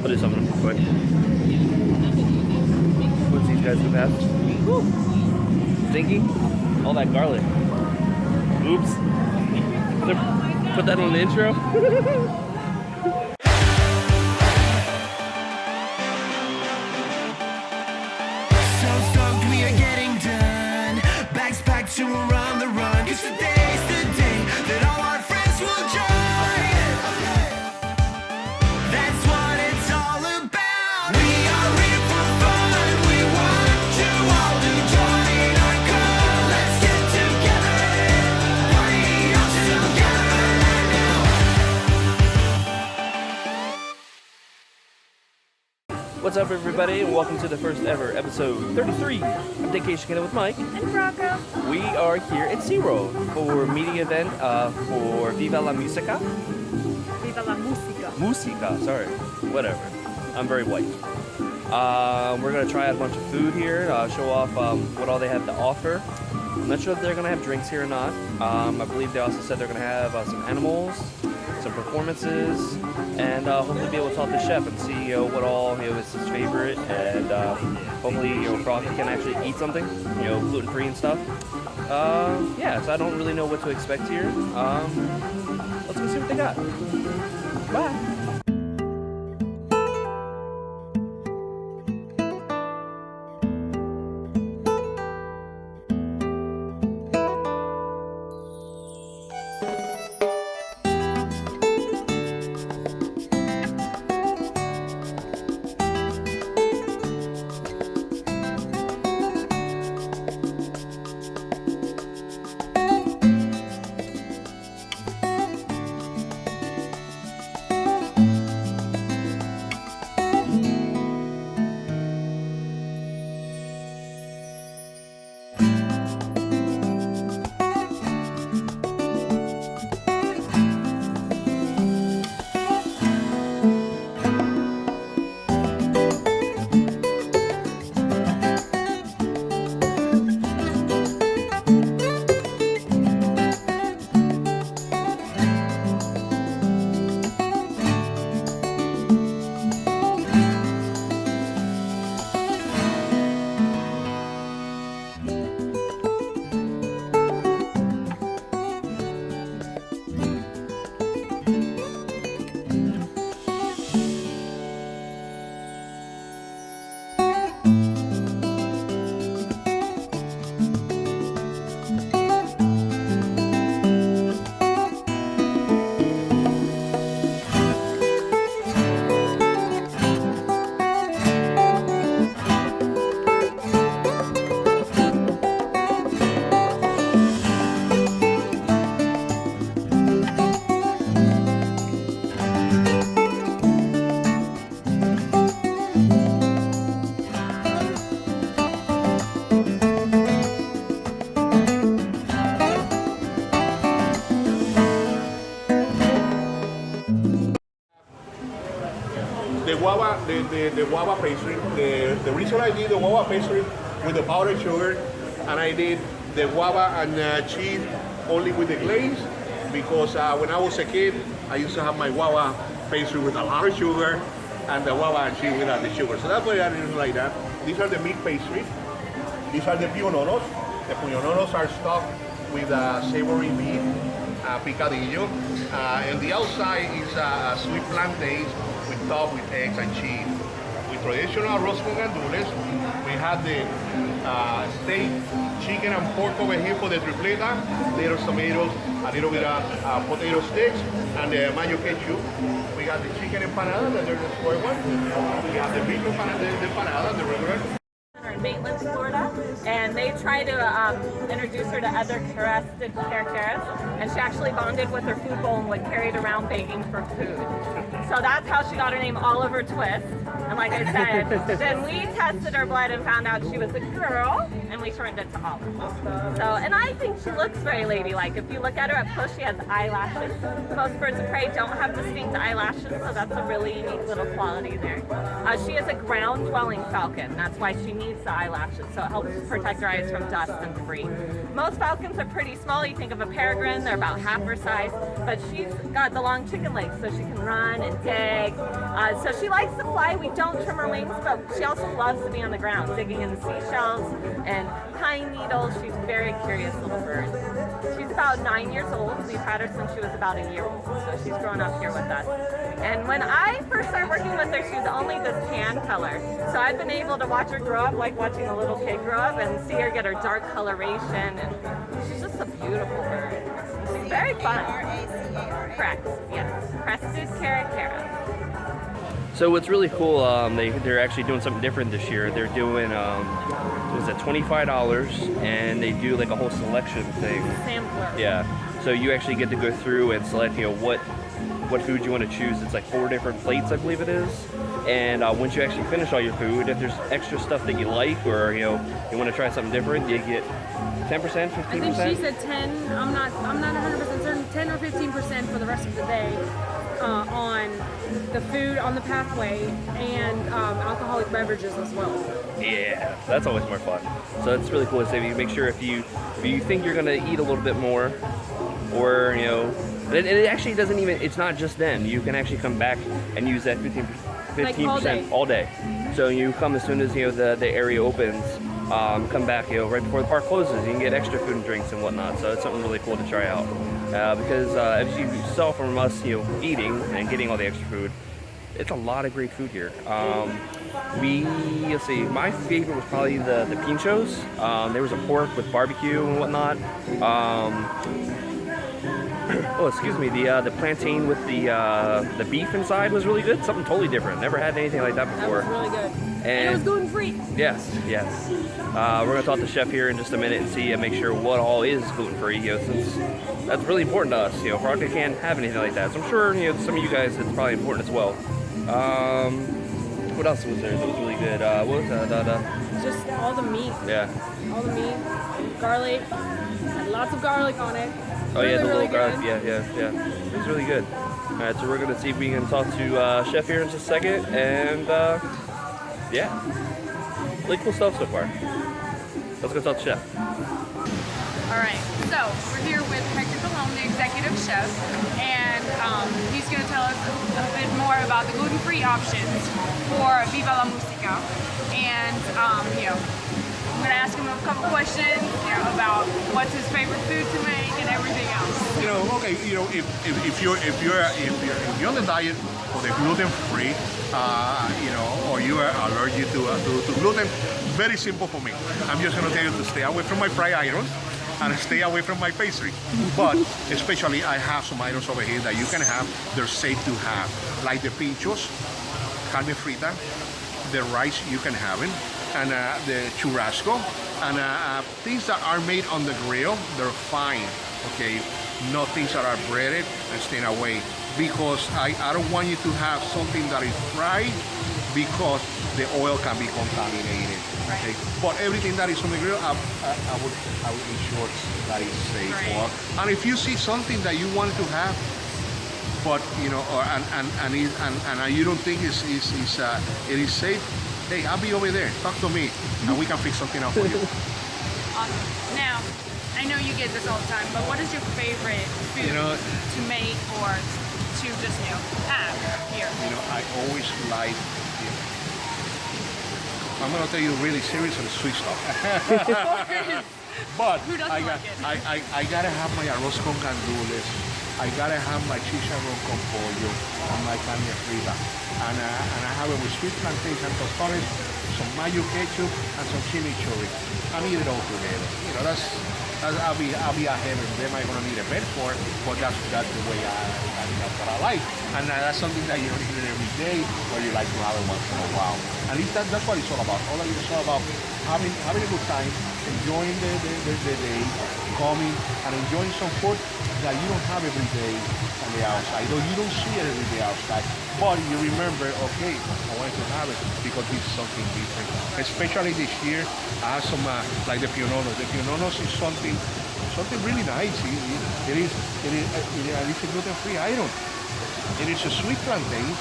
I'll do something quick. What's these guys do best? Stinky? All that garlic. Oops. Put that on the intro. So stoked we are getting done. Bags packed to around the run. 'Cause today's the day that all our friends will join. That's what it's all about. We are here for fun. We want you all to join our club. Let's get together. Party all together now. What's up, everybody, and welcome to the first ever episode 33 of Daycation with Mike And Frauke. We are here at SeaWorld for a meeting event for Viva la Música. Viva la Música. Música, sorry, whatever. I'm very white. We're gonna try out a bunch of food here, show off what all they have to offer. I'm not sure if they're gonna have drinks here or not. I believe they also said they're gonna have some animals, some performances, and hopefully be able to talk to the chef and see what all is his favorite, and hopefully Frauke can actually eat something, gluten-free and stuff. Yeah, so I don't really know what to expect here. Let's go see what they got. Bye. The guava pastry. The reason I did the guava pastry with the powdered sugar, and I did the guava and cheese only with the glaze, because when I was a kid, I used to have my guava pastry with a lot of sugar, and the guava and cheese without the sugar. So that's why I did it like that. These are the meat pastries. These are the piononos. The piononos are stuffed with savory beef, picadillo, and the outside is sweet plantains topped with eggs and cheese. With traditional arroz con gandules, we have the steak, chicken, and pork over here for the tripleta, little tomatoes, a little bit of potato sticks, and the mayo ketchup. We got the chicken empanada, the square one. We have the beef empanada, the regular. In Maitland, Florida, and they tried to introduce her to other characters, and she actually bonded with her food bowl and would carry it around begging for food. So that's how she got her name Oliver Twist. And like I said, then we tested her blood and found out she was a girl, and we shortened it to Olive. So, and I think she looks very ladylike. If you look at her up close, she has eyelashes. Most birds of prey don't have distinct eyelashes, so that's a really unique little quality there. She is a ground-dwelling falcon. That's why she needs the eyelashes, so it helps protect her eyes from dust and debris. Most falcons are pretty small. You think of a peregrine, they're about half her size, but she's got the long chicken legs, so she can run and dig. So she likes to fly. We don't trim her wings, but she also loves to be on the ground, digging in the seashells and pine needles. She's a very curious little bird. She's about 9 years old. We've had her since she was about a year old, so she's grown up here with us. And when I first started working with her, she was only this tan color. So I've been able to watch her grow up, like watching a little kid grow up, and see her get her dark coloration. And she's just a beautiful bird. She's very fun. Correct, yes. Crested caracara. So what's really cool, they're actually doing something different this year. They're doing, was it $25, and they do like a whole selection thing. Sampler. Yeah. So you actually get to go through and select, what food you want to choose. It's like 4 different plates, I believe it is. And once you actually finish all your food, if there's extra stuff that you like, or you want to try something different, you get 10%, 15%. I think she said 10. I'm not 100% certain. 10 or 15% for the rest of the day on the food on the pathway and alcoholic beverages as well. Yeah, that's always more fun. So it's really cool to say, you make sure if you think you're gonna eat a little bit more, or it actually doesn't even. It's not just then. You can actually come back and use that 15% all day. So you come as soon as the area opens. Come back, right before the park closes. You can get extra food and drinks and whatnot. So it's something really cool to try out. Because as you saw from us, eating and getting all the extra food, it's a lot of great food here. Let's see, my favorite was probably the pinchos. There was a pork with barbecue and whatnot. Oh, excuse me, the plantain with the beef inside was really good. Something totally different. Never had anything like that before. That was really good. And it was gluten free. Yes. We're gonna talk to the chef here in just a minute and see and make sure what all is gluten free. Since that's really important to us. Frauke can't have anything like that. So I'm sure some of you guys it's probably important as well. What else was there that was really good? What was that? Just all the meat. Yeah. All the meat, garlic, had lots of garlic on it. Oh yeah, the really little garlic. good. Yeah. It was really good. All right, so we're gonna see if we can talk to chef here in just a second, and yeah, really cool stuff so far. Let's go talk to chef. All right, so we're here with Hector Colon, the executive chef, and he's going to tell us a bit more about the gluten-free options for Viva la Música. And I'm going to ask him a couple questions, about what's his favorite food to make and everything else. If you're on the diet for the gluten-free, or you are allergic to gluten, very simple for me. I'm just going to tell you to stay away from my fried items and stay away from my pastry. But especially I have some items over here that you can have, they're safe to have, like the pinchos, carne frita, the rice you can have it, and the churrasco, and things that are made on the grill, they're fine, okay? Not things that are breaded and staying away, because I don't want you to have something that is fried, because the oil can be contaminated. Okay, but everything that is on the grill, I would ensure that is safe. Right. And if you see something that you want to have, but you don't think it is safe, hey, I'll be over there. Talk to me, and we can fix something out for you. Awesome. Now, I know you get this all the time, but what is your favorite food to make or to just have here? I always like. I'm gonna tell you really serious and sweet stuff. But Who doesn't like it? I gotta have my arroz con gandules. I gotta have my chicharrón con pollo and my carne frita. And I have it with sweet plantains and tostones, some mayo ketchup and some chimichurri. And eat it all together. I'll be a heaven. They might gonna need a bed for it, but that's the way that's what I like. And that's something that you don't eat it every day, or you like to have it once in a while. And that's what it's all about. All of it is all about having a good time, enjoying the day, coming and enjoying some food that you don't have every day on the outside, or you don't see it every day outside. But you remember, okay, I wanted to have it because it's something different. Especially this year, I have some like the piononos. The piononos is something really nice. It is a gluten-free item. It is a sweet plantain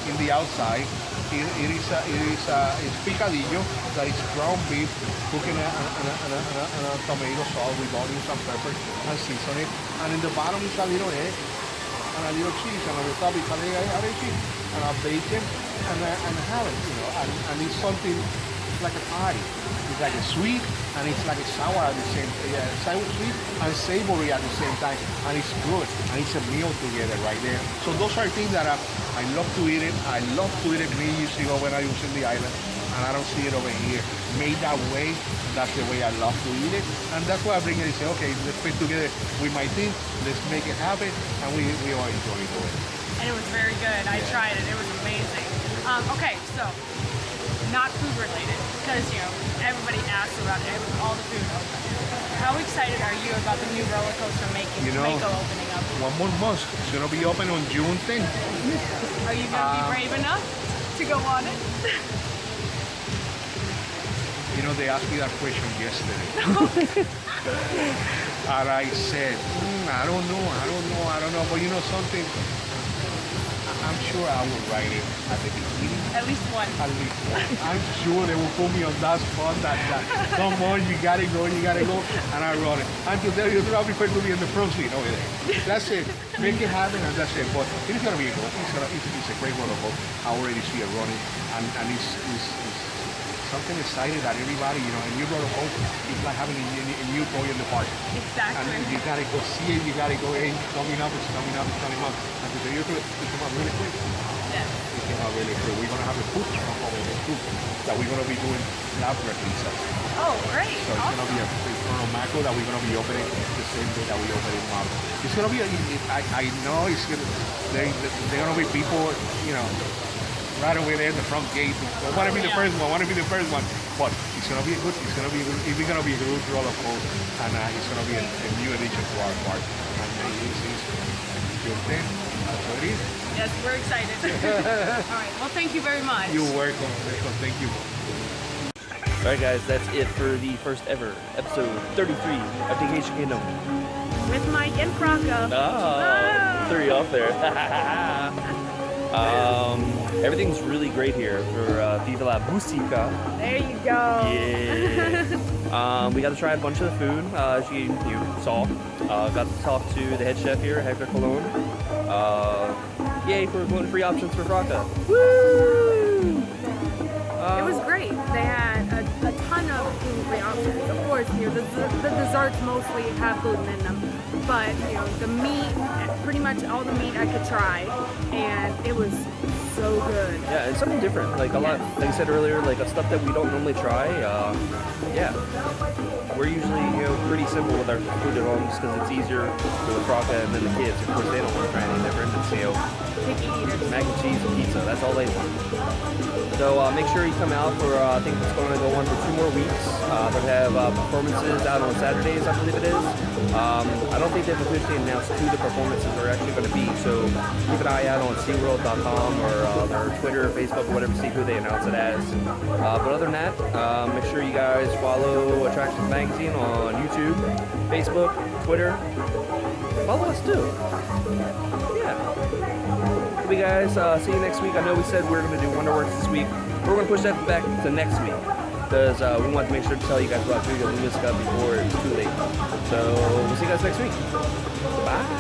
in the outside. It's picadillo, that is ground beef, cooked in a tomato sauce with onions and pepper and season it. And in the bottom is a little egg and a little cheese, and on the top is a little cheese and a bacon and ham, and it's something like a pie. It's like a sweet and it's like a sour at the same time, sweet and savory at the same time, and it's good, and it's a meal together right there. So those are things that I love to eat it. I love to eat it many years ago when I was in the island, and I don't see it over here. Made that way, that's the way I love to eat it, and that's why I bring it and say, okay, let's put together with my team, let's make it happen, and we all enjoy it. And it was very good. I tried it. It was amazing. Okay, so not food related, because everybody asks about all the food. How excited are you about the new roller coaster Mako opening up? 1 more month. It's gonna be open on June 10th. Are you gonna be brave enough to go on it? They asked me that question yesterday. And I said, I don't know. But something, I'm sure I will write it at the beginning. At least one. I'm sure they will put me on that spot that come on, you gotta go. And I wrote it. And to tell you, I prefer to be in the front seat over there. That's it. Make it happen, and that's it. But it's gonna be good. It's a great roller coaster. I already see it running, and it's something exciting that everybody, a new roller coaster is like having a new toy in the park. Exactly. And you gotta go see it, you gotta go, hey, it's coming up. And to tell you the truth, it came out really quick. Yeah. It came out really quick. We're gonna have a food truck over there too, that we're gonna be doing lab pizzas. Oh, great. So it's gonna be a Mako that we're gonna be opening the same day that we open in Mako. It's gonna be, I know it's gonna, they're gonna be people, right away there in the front gate. I want to be the first one. But it's gonna be a good roller coaster, and it's gonna be a new addition to our park. And it's June 10th. That's what it is. Yes, we're excited. All right. Well, thank you very much. You're welcome. Thank you. Alright guys, that's it for the first ever episode 33 of Daycation Kingdom. With Mike and Frauke. Threw you off there. Everything's really great here for Viva la Música. There you go. Yeah. We got to try a bunch of the food, as you saw. Got to talk to the head chef here, Hector Colon. Yay for gluten-free options for Frauke. Woo! It was great. They had a ton of gluten-free options. Of course, the desserts mostly have gluten in them, but the meat, pretty much all the meat I could try, and it was so good. Yeah, it's something different. Like a lot, like I said earlier, like stuff that we don't normally try. Yeah, we're usually pretty simple with our food at home just because it's easier for the Frauke and then the kids. Of course, they don't want to try anything different. It's Picky eaters. mac and cheese and pizza. That's all they want. So make sure you come out for I think it's going to go on for 2 more weeks. They're going to have performances out on Saturdays, I believe it is. I don't think they've officially announced who the performances are actually going to be. So keep an eye out on SeaWorld.com or their Twitter, Facebook, or whatever, see who they announce it as. But other than that, make sure you guys follow Attractions Magazine on YouTube, Facebook, Twitter. Follow us too. Yeah. We guys, see you next week. I know we said we were going to do Wonderworks this week. We're going to push that back to next week because we want to make sure to tell you guys about Viva la Música before it's too late. So we'll see you guys next week. Bye.